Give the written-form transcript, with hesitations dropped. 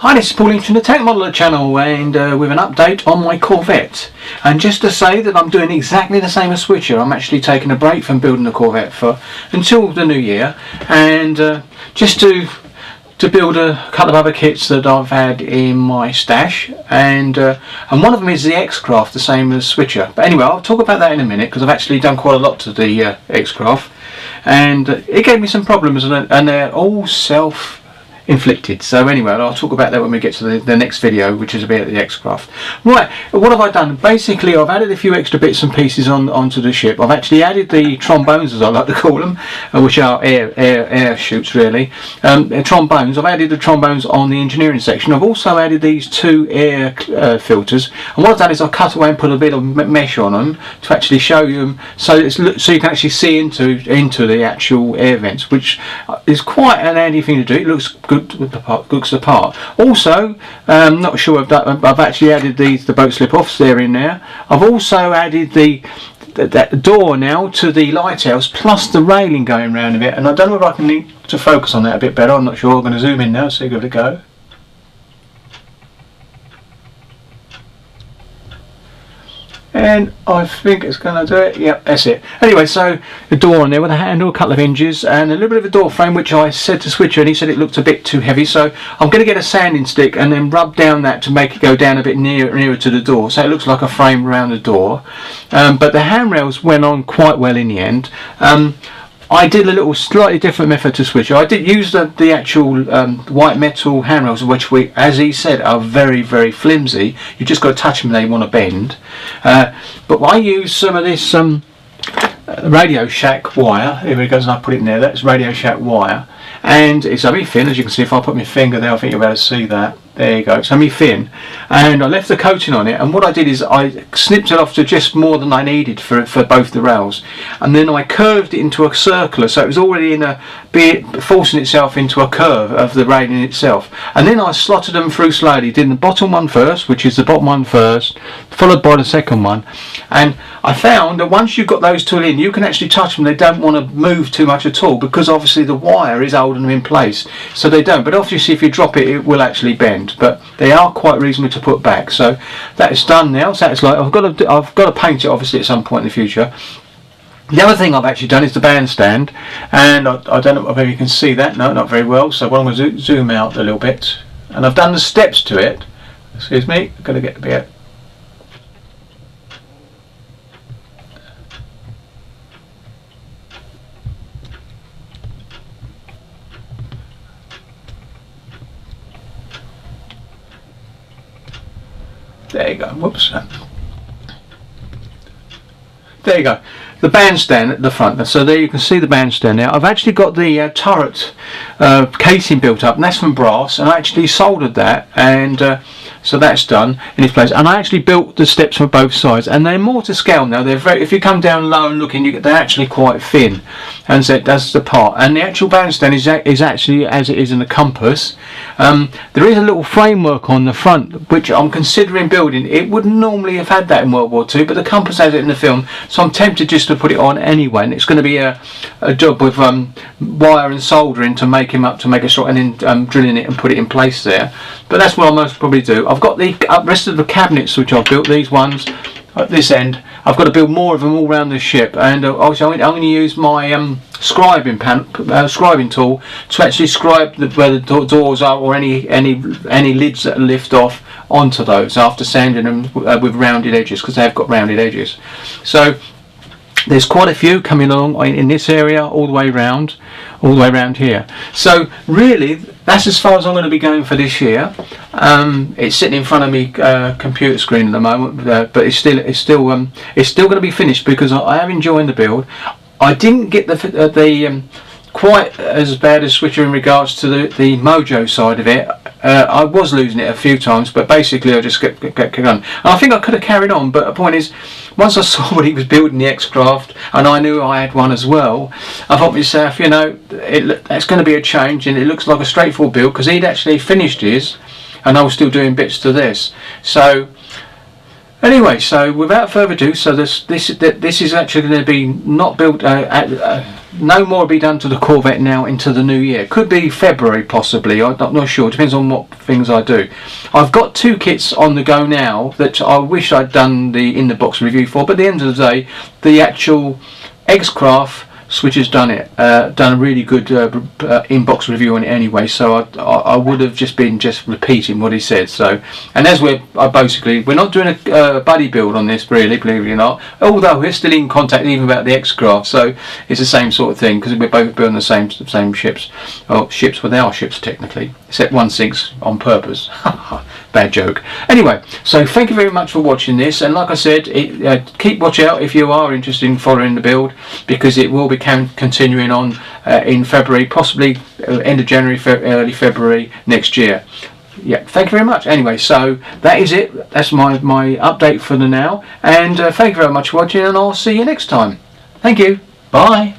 Hi, this is Pauline from the Tech Modeler channel, and with an update on my Corvette. And just to say that I'm doing exactly the same as Switcher. I'm actually taking a break from building the Corvette until the new year, and just to build a couple of other kits that I've had in my stash, and one of them is the X-Craft, the same as Switcher. But anyway, I'll talk about that in a minute because I've actually done quite a lot to the X-Craft, and it gave me some problems, and they're all self-inflicted. So anyway, I'll talk about that when we get to the next video, which is about the X-Craft. Right, what have I done? Basically, I've added a few extra bits and pieces onto the ship. I've actually added the trombones, as I like to call them, which are air chutes really. Trombones. I've added the trombones on the engineering section. I've also added these two air filters, and what I've done is I've cut away and put a bit of mesh on them to actually show you, so you can actually see into the actual air vents, which is quite an handy thing to do. It looks good with the part, looks the part. Also, not sure I've actually added the boat slip offs there in there. I've also added that door now to the lighthouse, plus the railing going round a bit, and I don't know if I can need to focus on that a bit better. I'm not sure. I'm going to zoom in now, so give it a go. And I think it's going to do it. Yep, that's it. Anyway, so the door on there with a handle, a couple of hinges, and a little bit of a door frame, which I said to Switcher, and he said it looked a bit too heavy. So I'm going to get a sanding stick and then rub down that to make it go down a bit nearer to the door, so it looks like a frame around the door. But the handrails went on quite well in the end. I did a little slightly different method to Switcher. I did use the actual white metal handrails, which as he said, are very, very flimsy. You just got to touch them and they want to bend. But I used some of this Radio Shack wire. Here it goes, and I put it in there. That's Radio Shack wire, and it's only thin, as you can see. If I put my finger there, I think you'll be able to see that. There you go, it's only thin, and I left the coating on it, and what I did is I snipped it off to just more than I needed for both the rails, and then I curved it into a circular, so it was already forcing itself into a curve of the railing itself, and then I slotted them through slowly. Did the bottom one first, which is the bottom one first, followed by the second one, and I found that once you've got those two in, you can actually touch them. They don't want to move too much at all, because obviously the wire is holding them in place, so they don't. But obviously if you drop it, it will actually bend. But they are quite reasonable to put back. So that's done now. So that's like I've got to paint it obviously at some point in the future. The other thing I've actually done is the bandstand, and I don't know if you can see that. No, not very well. So I'm going to zoom out a little bit, and I've done the steps to it. Excuse me, I've got to get a bit. There you go. Whoops. There you go. The bandstand at the front. So there you can see the bandstand now. I've actually got the turret casing built up, and that's from brass, and I actually soldered that, and so that's done in its place. And I actually built the steps for both sides, and they're more to scale now. They're very, if you come down low and look in, they're actually quite thin, and so that's the part. And the actual bandstand is actually as it is in the Compass. There is a little framework on the front which I'm considering building. It wouldn't normally have had that in World War II, but the Compass has it in the film, so I'm tempted just to put it on anyway. And it's going to be a job with wire and soldering to make him up, to make a shot, and then drilling it and put it in place there. But that's what I'll most probably do. I've got the rest of the cabinets which I've built, these ones at this end. I've got to build more of them all around the ship, and obviously I'm going to use my scribing tool to actually scribe where the doors are, or any lids that lift off onto those after sanding them with rounded edges, because they've got rounded edges. So there's quite a few coming along in this area, all the way around here. So really, that's as far as I'm going to be going for this year. It's sitting in front of me computer screen at the moment, but it's still going to be finished, because I am enjoying the build. I didn't get the quite as bad as Switcher in regards to the mojo side of it. I was losing it a few times, but basically I just kept going. And I think I could have carried on, but the point is, once I saw what he was building, the X-Craft, and I knew I had one as well, I thought to myself, you know, that's going to be a change, and it looks like a straightforward build, because he'd actually finished his, and I was still doing bits to this. So Anyway, so without further ado, so this is actually going to be not built. No more will be done to the Corvette now into the new year. Could be February possibly. I'm not sure. Depends on what things I do. I've got 2 kits on the go now that I wish I'd done the in the box review for. But at the end of the day, the actual X-Craft Switcher's done a really good in-box review on it anyway, so I would have just been repeating what he said. So, and as we're not doing a buddy build on this, really, believe it or not, although we're still in contact even about the X-Craft, so it's the same sort of thing because we're both building the same ships. Well, ships, well, they are ships technically, except one sinks on purpose. Bad joke. Anyway, so thank you very much for watching this, and like I said, keep watch out if you are interested in following the build, because it will be continuing on in February, possibly end of January, early February next year. Yeah, thank you very much. Anyway, so that is it. That's my update for the now, and thank you very much for watching, and I'll see you next time. Thank you. Bye.